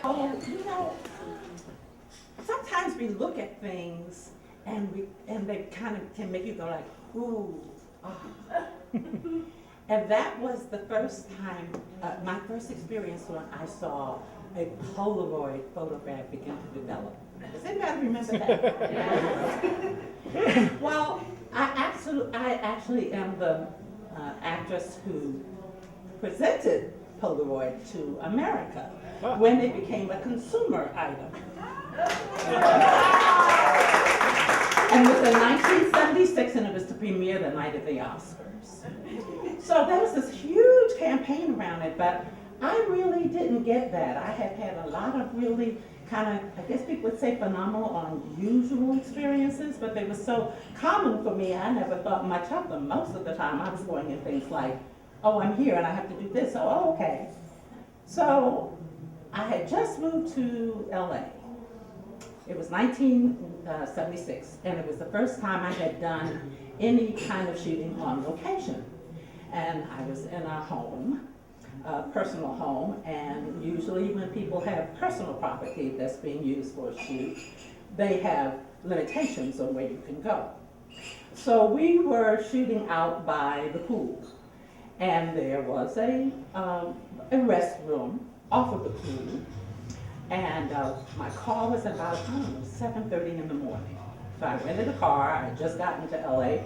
Oh, sometimes we look at things and they kind of can make you go like, ooh, ah. And that was the first time, my first experience when I saw a Polaroid photograph begin to develop. Does anybody remember that? Well, I actually am the actress who presented Polaroid to America when it became a consumer item. And it was in 1976, and it was to premiere the night of the Oscars. So there was this huge campaign around it, but I really didn't get that. I had had a lot of really kind of, I guess people would say phenomenal or unusual experiences, but they were so common for me, I never thought much of them. Most of the time I was going in things like, oh, I'm here and I have to do this, oh, okay. So I had just moved to LA. It was 1976, and it was the first time I had done any kind of shooting on location. And I was in a home, a personal home, and usually when people have personal property that's being used for a shoot, they have limitations on where you can go. So we were shooting out by the pool, and there was a restroom off of the pool, and my call was about 7:30 in the morning. So I rented a car. I had just gotten to LA.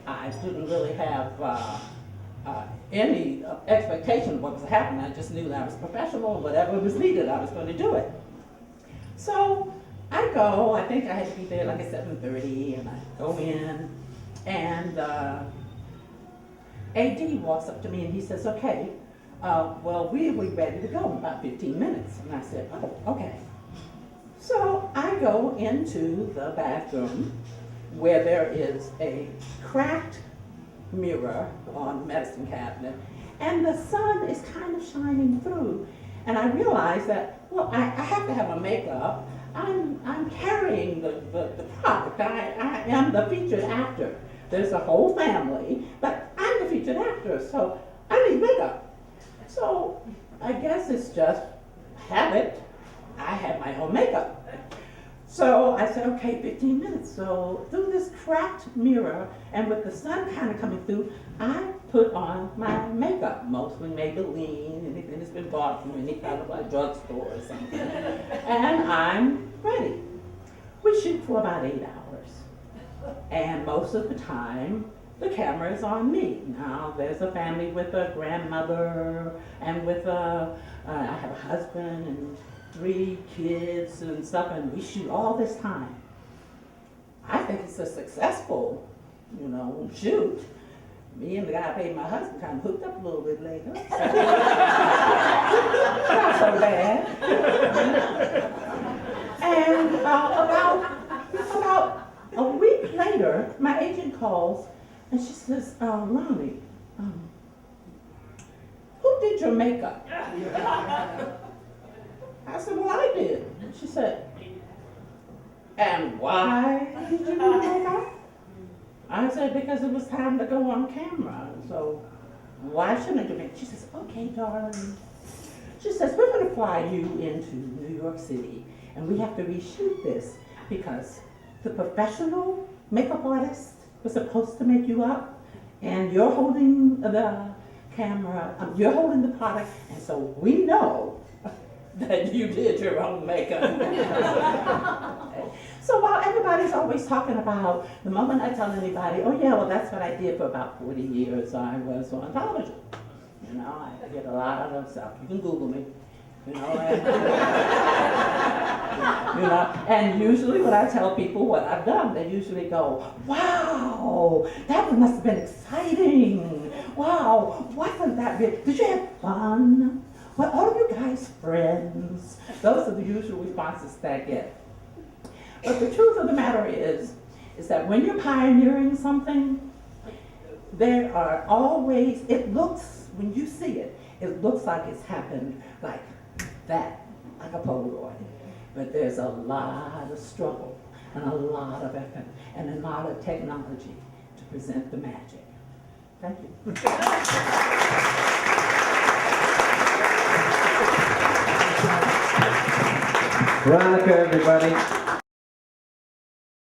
I didn't really have any expectation of what was happening. I just knew that I was professional. Whatever was needed, I was going to do it. So I go. I think I had to be there like at 7:30, and I go in, and AD walks up to me and he says, "Okay, well, we're ready to go in about 15 minutes." And I said, "Oh, okay." So I go into the bathroom where there is a cracked mirror on the medicine cabinet, and the sun is kind of shining through. And I realize that, well, I have to have my makeup. I'm carrying the product. I am the featured actor. There's a whole family, but I'm the featured actor, so I need makeup. So I guess it's just habit. I have my own makeup. So I said, okay, 15 minutes. So through this cracked mirror, and with the sun kind of coming through, I put on my makeup, mostly Maybelline, anything that's been bought from any kind of like drugstore or something. And I'm ready. We shoot for about 8 hours. And most of the time, the camera is on me. Now, there's a family with a grandmother, and with I have a husband and 3 kids and stuff, and we shoot all this time. I think it's a successful, shoot. Me and the guy I paid my husband kind of hooked up a little bit later. Not so bad. And about a week later, my agent calls and she says, "Ronnie, who did your makeup?" I said, "Well, I did." She said, "And why did you do the makeup?" I said, "Because it was time to go on camera. So why shouldn't I do it?" She says, "Okay, darling." She says, "We're going to fly you into New York City, and we have to reshoot this because the professional makeup artist was supposed to make you up, and you're holding the camera, you're holding the product, and so we know that you did your own makeup." So while everybody's always talking about, the moment I tell anybody, "Oh yeah, well that's what I did for about 40 years, I was on television." I get a lot of stuff. You can Google me. And usually when I tell people what I've done, they usually go, "Wow, that must have been exciting. Wow, wasn't that good? Did you have fun? Were all of you guys friends?" Those are the usual responses that I get. But the truth of the matter is that when you're pioneering something, there are always, when you see it, it looks like it's happened like that, like a Polaroid. But there's a lot of struggle and a lot of effort and a lot of technology to present the magic. Thank you. Veronica, everybody.